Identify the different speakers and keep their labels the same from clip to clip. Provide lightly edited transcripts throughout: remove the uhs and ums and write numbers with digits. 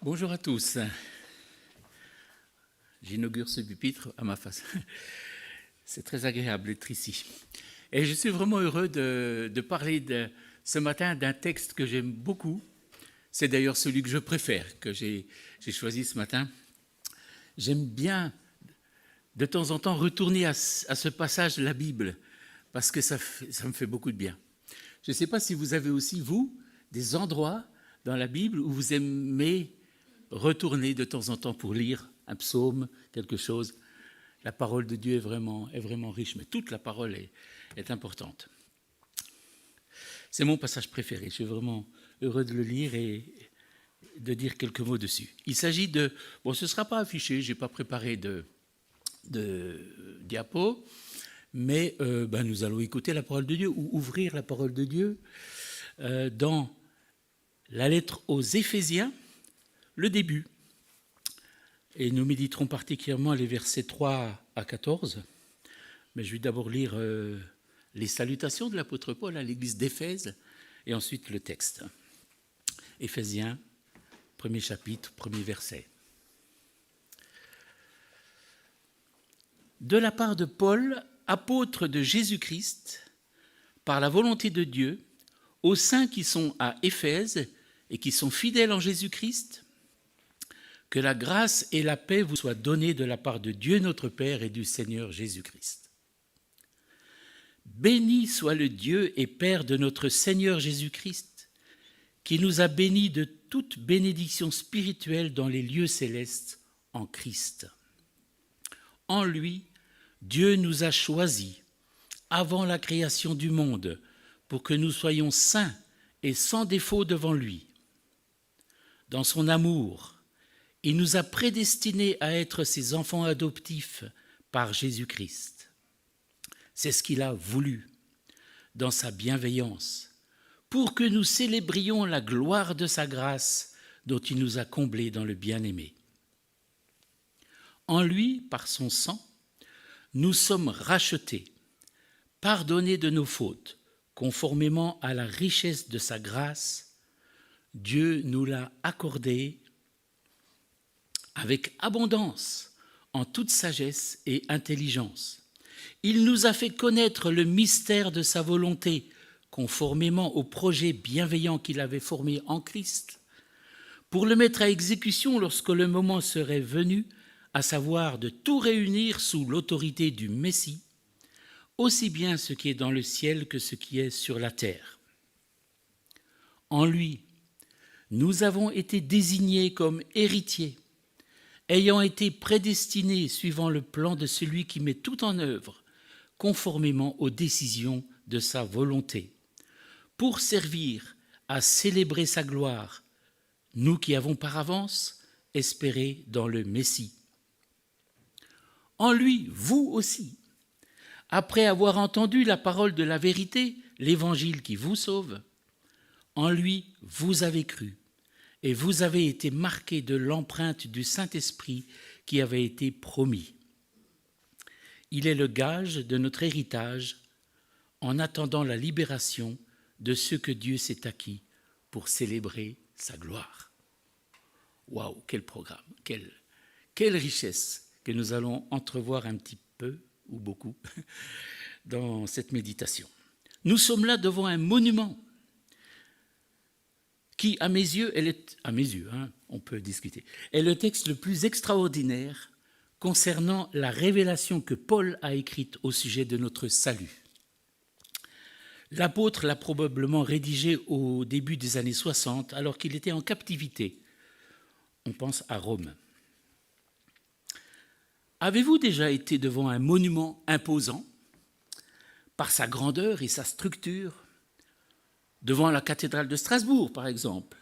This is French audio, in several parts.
Speaker 1: Bonjour à tous. J'inaugure ce pupitre à ma face. C'est très agréable d'être ici. Et je suis vraiment heureux de parler ce matin d'un texte que j'aime beaucoup. C'est d'ailleurs celui que je préfère, que j'ai choisi ce matin. J'aime bien, de temps en temps, retourner à ce passage de la Bible, parce que ça me fait beaucoup de bien. Je ne sais pas si vous avez aussi, vous, des endroits dans la Bible où vous aimez retourner de temps en temps pour lire un psaume, quelque chose. La parole de Dieu est vraiment riche, mais toute la parole est importante. C'est mon passage préféré. Je suis vraiment heureux de le lire et de dire quelques mots dessus. Il s'agit de... Bon, ce ne sera pas affiché, je n'ai pas préparé de diapo, mais nous allons écouter la parole de Dieu ou ouvrir la parole de Dieu dans la lettre aux Éphésiens, le début. Et nous méditerons particulièrement les versets 3 à 14. Mais je vais d'abord lire les salutations de l'apôtre Paul à l'église d'Éphèse et ensuite le texte. Éphésiens, premier chapitre, premier verset. De la part de Paul, apôtre de Jésus-Christ, par la volonté de Dieu, aux saints qui sont à Éphèse et qui sont fidèles en Jésus-Christ, que la grâce et la paix vous soient données de la part de Dieu notre Père et du Seigneur Jésus-Christ. Béni soit le Dieu et Père de notre Seigneur Jésus-Christ, qui nous a bénis de toute bénédiction spirituelle dans les lieux célestes en Christ. En lui, Dieu nous a choisis avant la création du monde pour que nous soyons saints et sans défaut devant lui. Dans son amour, il nous a prédestinés à être ses enfants adoptifs par Jésus-Christ. C'est ce qu'il a voulu, dans sa bienveillance, pour que nous célébrions la gloire de sa grâce dont il nous a comblés dans le bien-aimé. En lui, par son sang, nous sommes rachetés, pardonnés de nos fautes, conformément à la richesse de sa grâce. Dieu nous l'a accordé avec abondance, en toute sagesse et intelligence. Il nous a fait connaître le mystère de sa volonté, conformément au projet bienveillant qu'il avait formé en Christ, pour le mettre à exécution lorsque le moment serait venu, à savoir de tout réunir sous l'autorité du Messie, aussi bien ce qui est dans le ciel que ce qui est sur la terre. En lui, nous avons été désignés comme héritiers, ayant été prédestinés suivant le plan de celui qui met tout en œuvre, conformément aux décisions de sa volonté, pour servir à célébrer sa gloire, nous qui avons par avance espéré dans le Messie. En lui, vous aussi, après avoir entendu la parole de la vérité, l'évangile qui vous sauve, en lui, vous avez cru. Et vous avez été marqués de l'empreinte du Saint-Esprit qui avait été promis. Il est le gage de notre héritage en attendant la libération de ceux que Dieu s'est acquis pour célébrer sa gloire. Waouh, quel programme, quelle richesse que nous allons entrevoir un petit peu ou beaucoup dans cette méditation. Nous sommes là devant un monument qui, à mes yeux, on peut discuter, est le texte le plus extraordinaire concernant la révélation que Paul a écrite au sujet de notre salut. L'apôtre l'a probablement rédigé au début des années 60, alors qu'il était en captivité. On pense à Rome. Avez-vous déjà été devant un monument imposant par sa grandeur et sa structure ? Devant la cathédrale de Strasbourg, par exemple,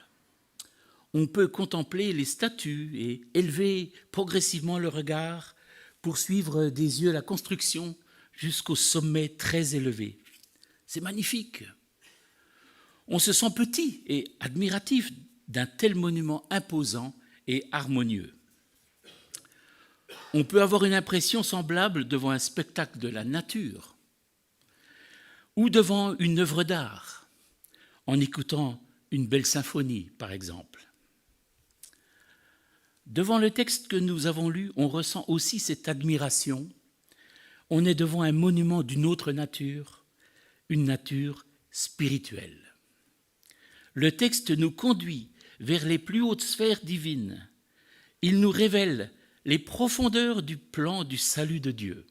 Speaker 1: on peut contempler les statues et élever progressivement le regard pour suivre des yeux la construction jusqu'au sommet très élevé. C'est magnifique. On se sent petit et admiratif d'un tel monument imposant et harmonieux. On peut avoir une impression semblable devant un spectacle de la nature ou devant une œuvre d'art, en écoutant une belle symphonie, par exemple. Devant le texte que nous avons lu, on ressent aussi cette admiration. On est devant un monument d'une autre nature, une nature spirituelle. Le texte nous conduit vers les plus hautes sphères divines. Il nous révèle les profondeurs du plan du salut de Dieu.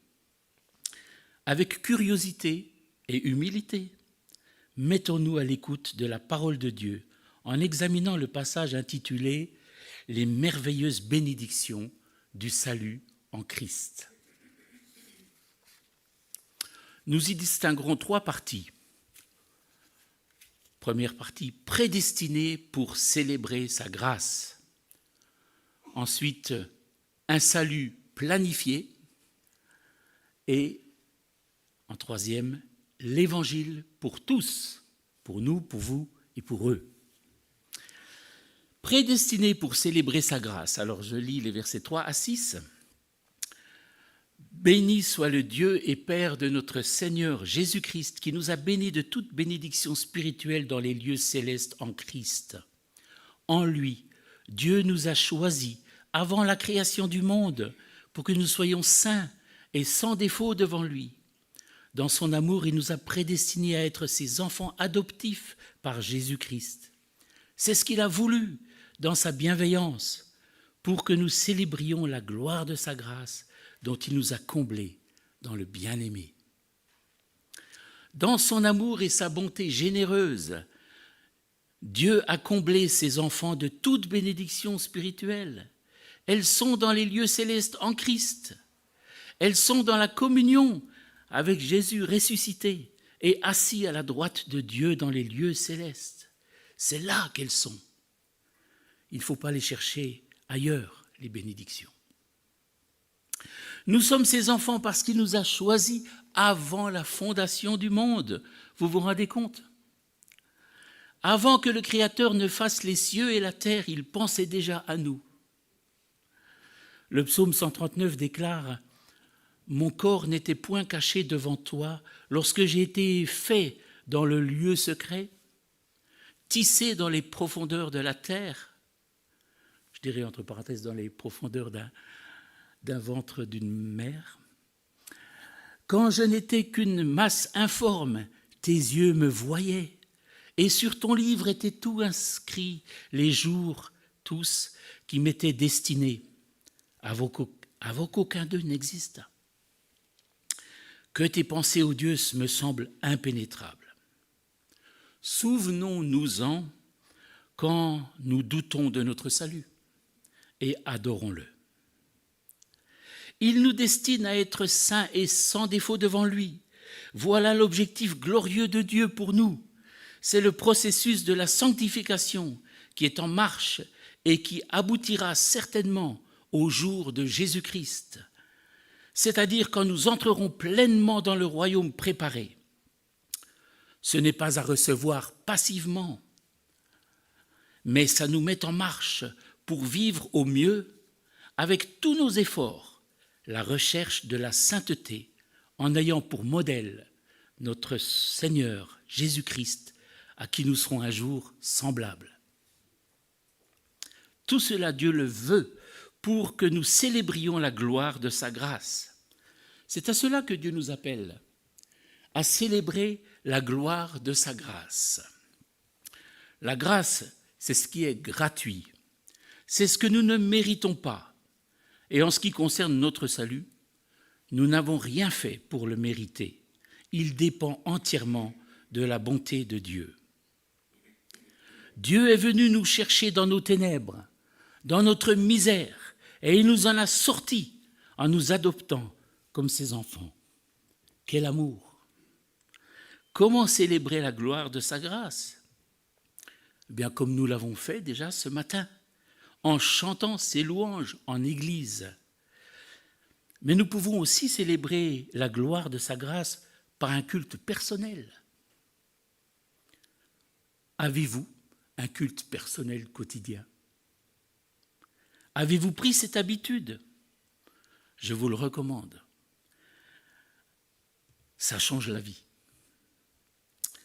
Speaker 1: Avec curiosité et humilité, mettons-nous à l'écoute de la parole de Dieu en examinant le passage intitulé « Les merveilleuses bénédictions du salut en Christ ». Nous y distinguerons 3 parties. Première partie, prédestinée pour célébrer sa grâce. Ensuite, un salut planifié. Et en troisième, l'évangile pour tous, pour nous, pour vous et pour eux. Prédestiné pour célébrer sa grâce. Alors je lis les versets 3 à 6. Béni soit le Dieu et Père de notre Seigneur Jésus-Christ, qui nous a bénis de toute bénédiction spirituelle dans les lieux célestes en Christ. En lui, Dieu nous a choisis avant la création du monde pour que nous soyons saints et sans défaut devant lui. Dans son amour, il nous a prédestinés à être ses enfants adoptifs par Jésus-Christ. C'est ce qu'il a voulu dans sa bienveillance pour que nous célébrions la gloire de sa grâce dont il nous a comblés dans le bien-aimé. Dans son amour et sa bonté généreuse, Dieu a comblé ses enfants de toute bénédiction spirituelle. Elles sont dans les lieux célestes en Christ. Elles sont dans la communion avec Jésus ressuscité et assis à la droite de Dieu dans les lieux célestes. C'est là qu'elles sont. Il ne faut pas les chercher ailleurs, les bénédictions. Nous sommes ses enfants parce qu'il nous a choisis avant la fondation du monde. Vous vous rendez compte ? Avant que le Créateur ne fasse les cieux et la terre, il pensait déjà à nous. Le psaume 139 déclare « Mon corps n'était point caché devant toi lorsque j'ai été fait dans le lieu secret, tissé dans les profondeurs de la terre. » Je dirais entre parenthèses dans les profondeurs d'un ventre d'une mère. « Quand je n'étais qu'une masse informe, tes yeux me voyaient, et sur ton livre étaient tout inscrits les jours, tous, qui m'étaient destinés, avant qu'aucun d'eux n'existe. Que tes pensées, ô Dieu, me semblent impénétrables. Souvenons-nous-en quand nous doutons de notre salut, et adorons-le. Il nous destine à être saints et sans défaut devant lui. Voilà l'objectif glorieux de Dieu pour nous. C'est le processus de la sanctification qui est en marche et qui aboutira certainement au jour de Jésus-Christ, c'est-à-dire quand nous entrerons pleinement dans le royaume préparé. Ce n'est pas à recevoir passivement, mais ça nous met en marche pour vivre au mieux, avec tous nos efforts, la recherche de la sainteté, en ayant pour modèle notre Seigneur Jésus-Christ, à qui nous serons un jour semblables. Tout cela, Dieu le veut pour que nous célébrions la gloire de sa grâce. C'est à cela que Dieu nous appelle, à célébrer la gloire de sa grâce. La grâce, c'est ce qui est gratuit, c'est ce que nous ne méritons pas. Et en ce qui concerne notre salut, nous n'avons rien fait pour le mériter. Il dépend entièrement de la bonté de Dieu. Dieu est venu nous chercher dans nos ténèbres, dans notre misère, et il nous en a sortis en nous adoptant comme ses enfants. Quel amour! Comment célébrer la gloire de sa grâce? Eh bien, comme nous l'avons fait déjà ce matin, en chantant ses louanges en église. Mais nous pouvons aussi célébrer la gloire de sa grâce par un culte personnel. Avez-vous un culte personnel quotidien? Avez-vous pris cette habitude? Je vous le recommande. Ça change la vie.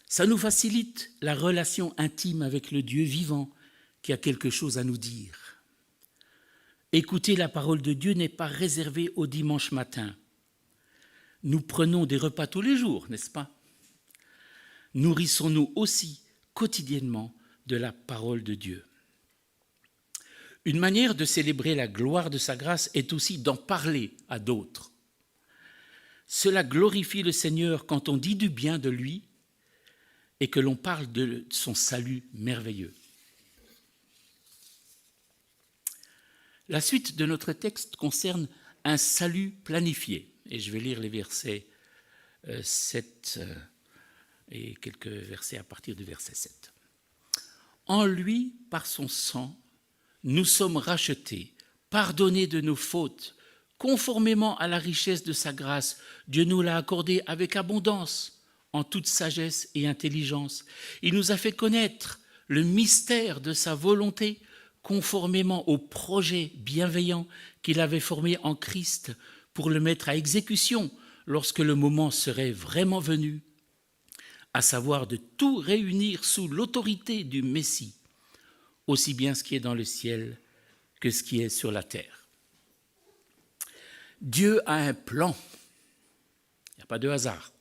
Speaker 1: Ça nous facilite la relation intime avec le Dieu vivant qui a quelque chose à nous dire. Écouter la parole de Dieu n'est pas réservé au dimanche matin. Nous prenons des repas tous les jours, n'est-ce pas? Nourrissons-nous aussi quotidiennement de la parole de Dieu. Une manière de célébrer la gloire de sa grâce est aussi d'en parler à d'autres. Cela glorifie le Seigneur quand on dit du bien de lui et que l'on parle de son salut merveilleux. La suite de notre texte concerne un salut planifié. Et je vais lire les versets 7 et quelques versets à partir du verset 7. En lui, par son sang, nous sommes rachetés, pardonnés de nos fautes, conformément à la richesse de sa grâce. Dieu nous l'a accordé avec abondance, en toute sagesse et intelligence. Il nous a fait connaître le mystère de sa volonté, conformément au projet bienveillant qu'il avait formé en Christ pour le mettre à exécution lorsque le moment serait vraiment venu, à savoir de tout réunir sous l'autorité du Messie, aussi bien ce qui est dans le ciel que ce qui est sur la terre. Dieu a un plan, il n'y a pas de hasard.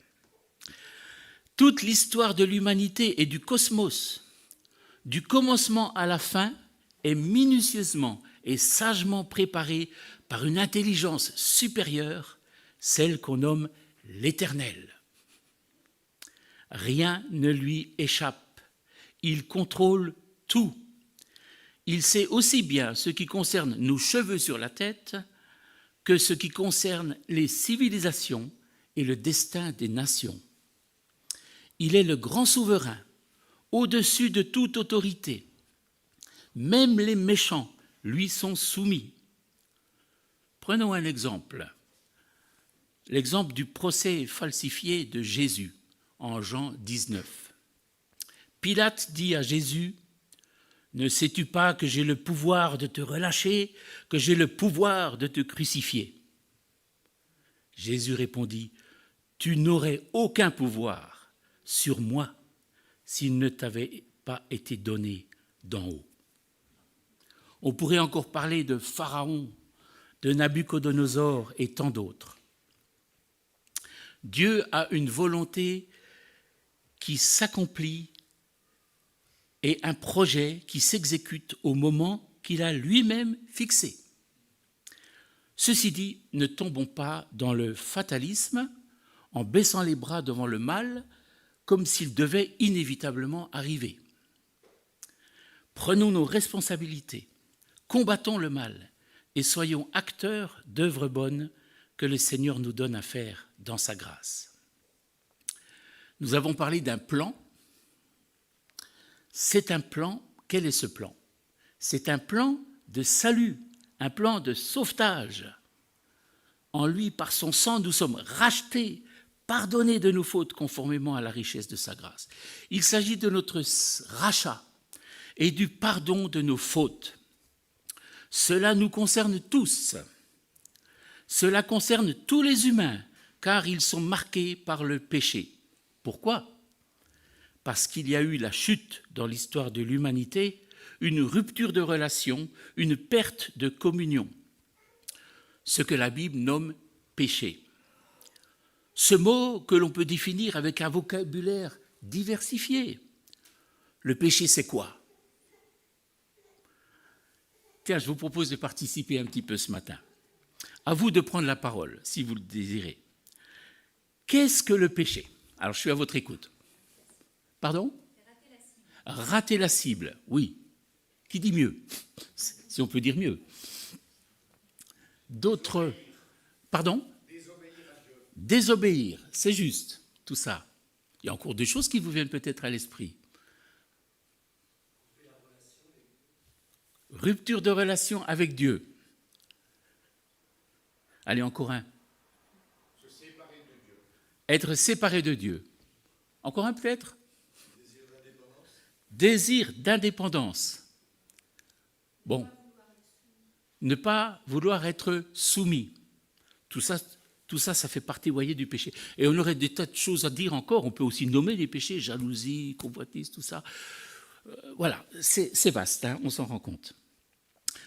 Speaker 1: Toute l'histoire de l'humanité et du cosmos, du commencement à la fin, est minutieusement et sagement préparée par une intelligence supérieure, celle qu'on nomme l'Éternel. Rien ne lui échappe. Il contrôle tout. Il sait aussi bien ce qui concerne nos cheveux sur la tête que ce qui concerne les civilisations et le destin des nations. Il est le grand souverain, au-dessus de toute autorité. Même les méchants lui sont soumis. Prenons un exemple. L'exemple du procès falsifié de Jésus en Jean 19. Pilate dit à Jésus, « Ne sais-tu pas que j'ai le pouvoir de te relâcher, que j'ai le pouvoir de te crucifier ?» Jésus répondit, « Tu n'aurais aucun pouvoir sur moi s'il ne t'avait pas été donné d'en haut. » On pourrait encore parler de Pharaon, de Nabuchodonosor et tant d'autres. Dieu a une volonté qui s'accomplit et un projet qui s'exécute au moment qu'il a lui-même fixé. Ceci dit, ne tombons pas dans le fatalisme en baissant les bras devant le mal comme s'il devait inévitablement arriver. Prenons nos responsabilités, combattons le mal et soyons acteurs d'œuvres bonnes que le Seigneur nous donne à faire dans sa grâce. Nous avons parlé d'un plan. C'est un plan. Quel est ce plan? C'est un plan de salut, un plan de sauvetage. En lui, par son sang, nous sommes rachetés, pardonnés de nos fautes conformément à la richesse de sa grâce. Il s'agit de notre rachat et du pardon de nos fautes. Cela nous concerne tous. Cela concerne tous les humains, car ils sont marqués par le péché. Pourquoi? Parce qu'il y a eu la chute dans l'histoire de l'humanité, une rupture de relation, une perte de communion, ce que la Bible nomme péché. Ce mot que l'on peut définir avec un vocabulaire diversifié. Le péché, c'est quoi? Tiens, je vous propose de participer un petit peu ce matin. À vous de prendre la parole, si vous le désirez. Qu'est-ce que le péché? Alors, je suis à votre écoute. Pardon? Rater la cible, oui. Qui dit mieux? Si on peut dire mieux. D'autres... Pardon? Désobéir, c'est juste, tout ça. Il y a encore des choses qui vous viennent peut-être à l'esprit. Rupture de relation avec Dieu. Allez, encore un. Se séparer de Dieu. Être séparé de Dieu. Encore un peut-être? Désir d'indépendance. Bon. Ne pas vouloir être soumis. Tout ça, ça fait partie, vous voyez, du péché. Et on aurait des tas de choses à dire encore. On peut aussi nommer les péchés, jalousie, convoitise, tout ça. Voilà, c'est vaste, hein, on s'en rend compte.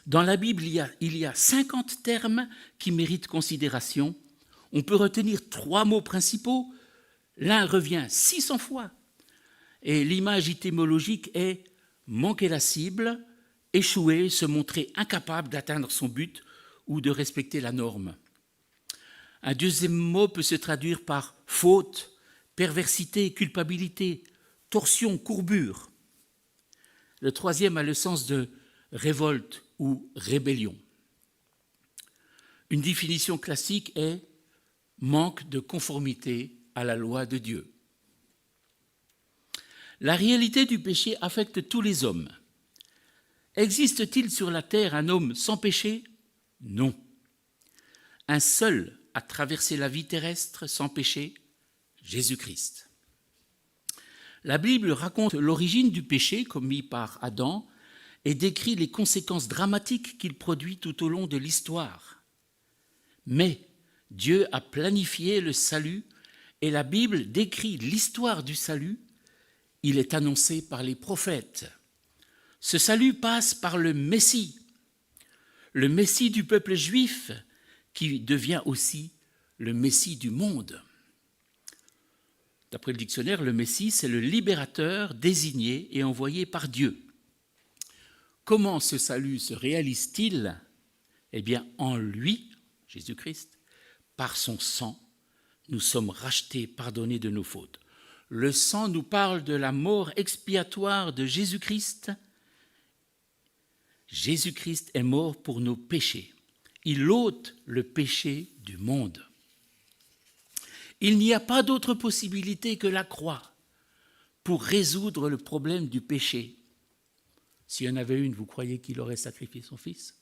Speaker 1: Dans la Bible, il y a 50 termes qui méritent considération. On peut retenir 3 mots principaux. L'un revient 600 fois. Et l'image étymologique est manquer la cible, échouer, se montrer incapable d'atteindre son but ou de respecter la norme. Un deuxième mot peut se traduire par faute, perversité, culpabilité, torsion, courbure. Le troisième a le sens de révolte ou rébellion. Une définition classique est manque de conformité à la loi de Dieu. La réalité du péché affecte tous les hommes. Existe-t-il sur la terre un homme sans péché? Non. Un seul a traversé la vie terrestre sans péché, Jésus-Christ. La Bible raconte l'origine du péché commis par Adam et décrit les conséquences dramatiques qu'il produit tout au long de l'histoire. Mais Dieu a planifié le salut et la Bible décrit l'histoire du salut. Il est annoncé par les prophètes. Ce salut passe par le Messie du peuple juif, qui devient aussi le Messie du monde. D'après le dictionnaire, le Messie, c'est le libérateur désigné et envoyé par Dieu. Comment ce salut se réalise-t-il? Eh bien, en lui, Jésus-Christ, par son sang, nous sommes rachetés, pardonnés de nos fautes. Le sang nous parle de la mort expiatoire de Jésus-Christ. Jésus-Christ est mort pour nos péchés. Il ôte le péché du monde. Il n'y a pas d'autre possibilité que la croix pour résoudre le problème du péché. S'il y en avait une, vous croyez qu'il aurait sacrifié son fils?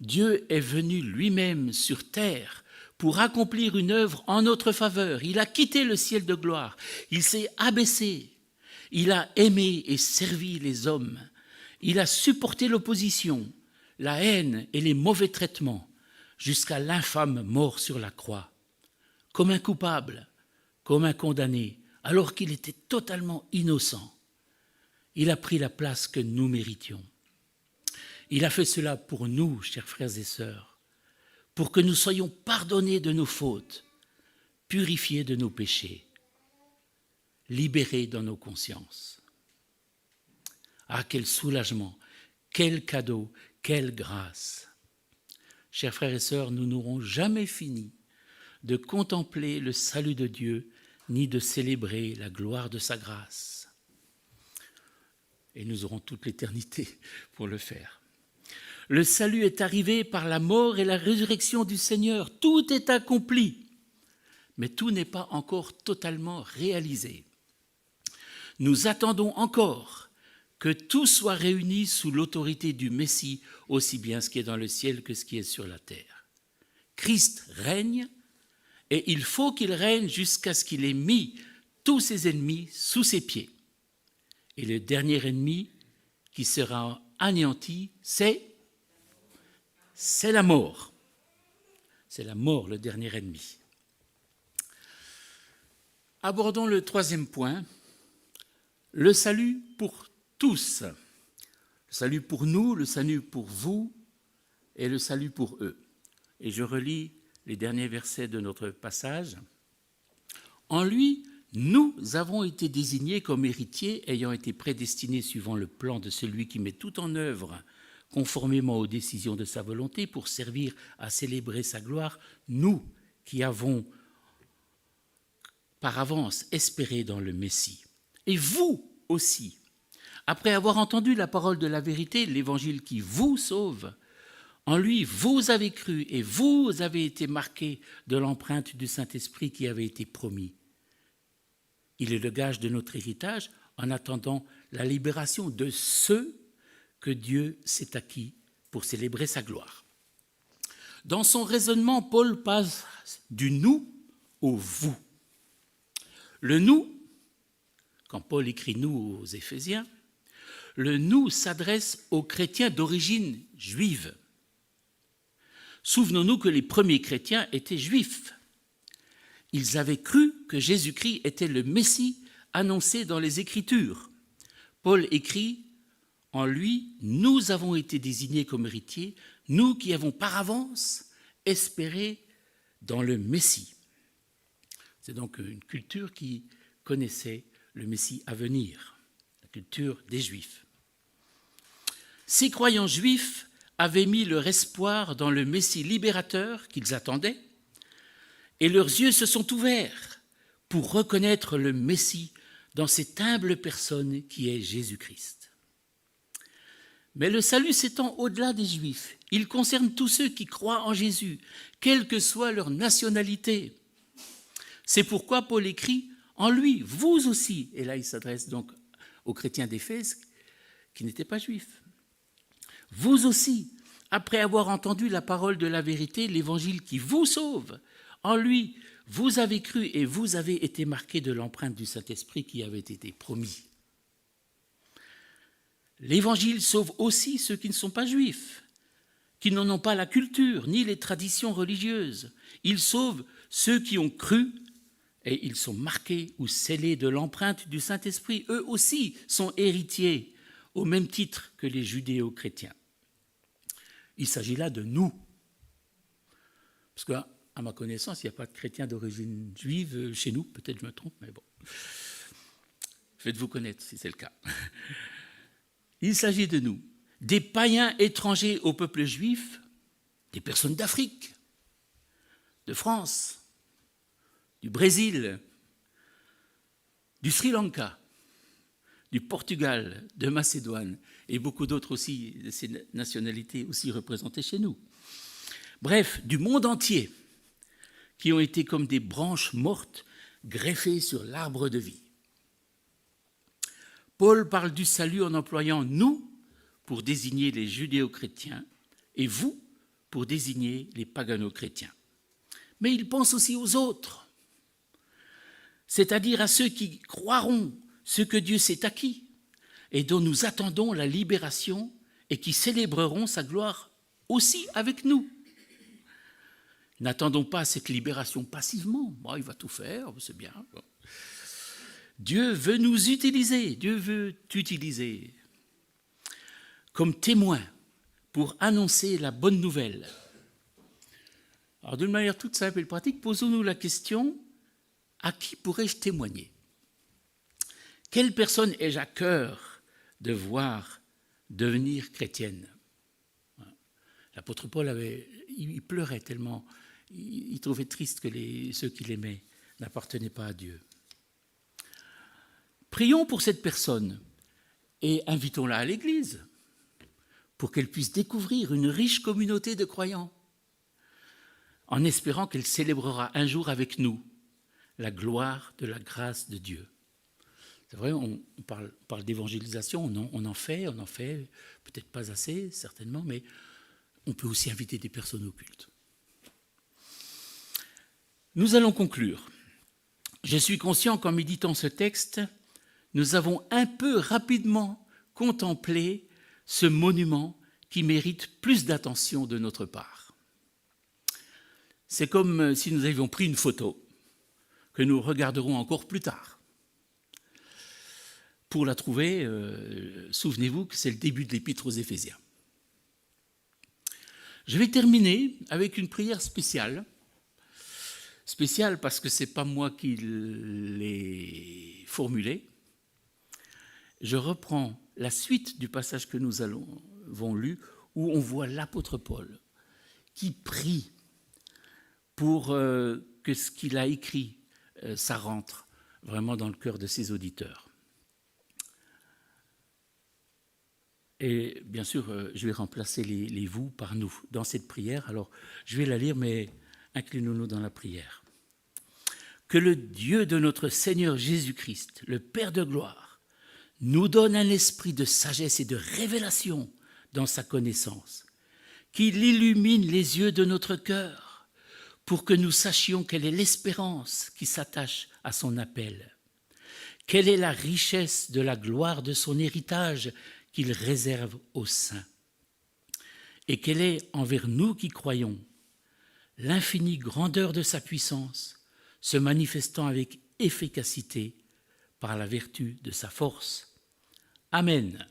Speaker 1: Dieu est venu lui-même sur terre pour accomplir une œuvre en notre faveur. Il a quitté le ciel de gloire. Il s'est abaissé. Il a aimé et servi les hommes. Il a supporté l'opposition, la haine et les mauvais traitements jusqu'à l'infâme mort sur la croix. Comme un coupable, comme un condamné, alors qu'il était totalement innocent. Il a pris la place que nous méritions. Il a fait cela pour nous, chers frères et sœurs, pour que nous soyons pardonnés de nos fautes, purifiés de nos péchés, libérés dans nos consciences. Ah, quel soulagement, quel cadeau, quelle grâce. Chers frères et sœurs, nous n'aurons jamais fini de contempler le salut de Dieu, ni de célébrer la gloire de sa grâce. Et nous aurons toute l'éternité pour le faire. Le salut est arrivé par la mort et la résurrection du Seigneur. Tout est accompli, mais tout n'est pas encore totalement réalisé. Nous attendons encore que tout soit réuni sous l'autorité du Messie, aussi bien ce qui est dans le ciel que ce qui est sur la terre. Christ règne, et il faut qu'il règne jusqu'à ce qu'il ait mis tous ses ennemis sous ses pieds. Et le dernier ennemi qui sera anéanti, c'est la mort. C'est la mort, le dernier ennemi. Abordons le troisième point, le salut pour tous. Le salut pour nous, le salut pour vous et le salut pour eux. Et je relis les derniers versets de notre passage. En lui, nous avons été désignés comme héritiers, ayant été prédestinés suivant le plan de celui qui met tout en œuvre, conformément aux décisions de sa volonté, pour servir à célébrer sa gloire, nous qui avons par avance espéré dans le Messie. Et vous aussi, après avoir entendu la parole de la vérité, l'évangile qui vous sauve, en lui, vous avez cru et vous avez été marqués de l'empreinte du Saint-Esprit qui avait été promis. Il est le gage de notre héritage en attendant la libération de ceux que Dieu s'est acquis pour célébrer sa gloire. Dans son raisonnement, Paul passe du nous au vous. Le nous, quand Paul écrit nous aux Éphésiens, le nous s'adresse aux chrétiens d'origine juive. Souvenons-nous que les premiers chrétiens étaient juifs. Ils avaient cru que Jésus-Christ était le Messie annoncé dans les Écritures. Paul écrit en lui, nous avons été désignés comme héritiers, nous qui avons par avance espéré dans le Messie. C'est donc une culture qui connaissait le Messie à venir, la culture des Juifs. Ces croyants juifs avaient mis leur espoir dans le Messie libérateur qu'ils attendaient, et leurs yeux se sont ouverts pour reconnaître le Messie dans cette humble personne qui est Jésus-Christ. Mais le salut s'étend au-delà des Juifs. Il concerne tous ceux qui croient en Jésus, quelle que soit leur nationalité. C'est pourquoi Paul écrit « En lui, vous aussi », et là il s'adresse donc aux chrétiens d'Éphèse qui n'étaient pas juifs. « Vous aussi, après avoir entendu la parole de la vérité, l'évangile qui vous sauve, en lui, vous avez cru et vous avez été marqués de l'empreinte du Saint-Esprit qui avait été promis. » L'Évangile sauve aussi ceux qui ne sont pas juifs, qui n'en ont pas la culture ni les traditions religieuses. Il sauve ceux qui ont cru et ils sont marqués ou scellés de l'empreinte du Saint-Esprit. Eux aussi sont héritiers au même titre que les judéo-chrétiens. Il s'agit là de nous. Parce qu'à ma connaissance, il n'y a pas de chrétiens d'origine juive chez nous. Peut-être je me trompe, mais bon. Faites-vous connaître si c'est le cas. Il s'agit de nous, des païens étrangers au peuple juif, des personnes d'Afrique, de France, du Brésil, du Sri Lanka, du Portugal, de Macédoine, et beaucoup d'autres aussi, de ces nationalités aussi représentées chez nous. Bref, du monde entier, qui ont été comme des branches mortes greffées sur l'arbre de vie. Paul parle du salut en employant « nous » pour désigner les judéo-chrétiens et « vous » pour désigner les pagano-chrétiens. Mais il pense aussi aux autres, c'est-à-dire à ceux qui croiront ce que Dieu s'est acquis et dont nous attendons la libération et qui célébreront sa gloire aussi avec nous. N'attendons pas cette libération passivement. Bon, il va tout faire, c'est bien. Bon. Dieu veut nous utiliser, Dieu veut t'utiliser comme témoin pour annoncer la bonne nouvelle. Alors, d'une manière toute simple et pratique, posons-nous la question, à qui pourrais-je témoigner ? Quelle personne ai-je à cœur de voir devenir chrétienne ? L'apôtre Paul il pleurait tellement, il trouvait triste que ceux qu'il aimait n'appartenaient pas à Dieu. Prions pour cette personne et invitons-la à l'Église pour qu'elle puisse découvrir une riche communauté de croyants, en espérant qu'elle célébrera un jour avec nous la gloire de la grâce de Dieu. C'est vrai, on parle d'évangélisation, on en fait, peut-être pas assez, certainement, mais on peut aussi inviter des personnes au culte. Nous allons conclure. Je suis conscient qu'en méditant ce texte, nous avons un peu rapidement contemplé ce monument qui mérite plus d'attention de notre part. C'est comme si nous avions pris une photo que nous regarderons encore plus tard. Pour la trouver, souvenez-vous que c'est le début de l'Épître aux Éphésiens. Je vais terminer avec une prière spéciale. Spéciale parce que ce n'est pas moi qui l'ai formulée. Je reprends la suite du passage que nous avons lu, où on voit l'apôtre Paul qui prie pour que ce qu'il a écrit, ça rentre vraiment dans le cœur de ses auditeurs. Et bien sûr, je vais remplacer les vous par nous dans cette prière. Alors, je vais la lire, mais inclinons-nous dans la prière. Que le Dieu de notre Seigneur Jésus-Christ, le Père de gloire, nous donne un esprit de sagesse et de révélation dans sa connaissance, qu'il illumine les yeux de notre cœur pour que nous sachions quelle est l'espérance qui s'attache à son appel, quelle est la richesse de la gloire de son héritage qu'il réserve aux saints, et quelle est envers nous qui croyons l'infinie grandeur de sa puissance, se manifestant avec efficacité par la vertu de sa force. Amen.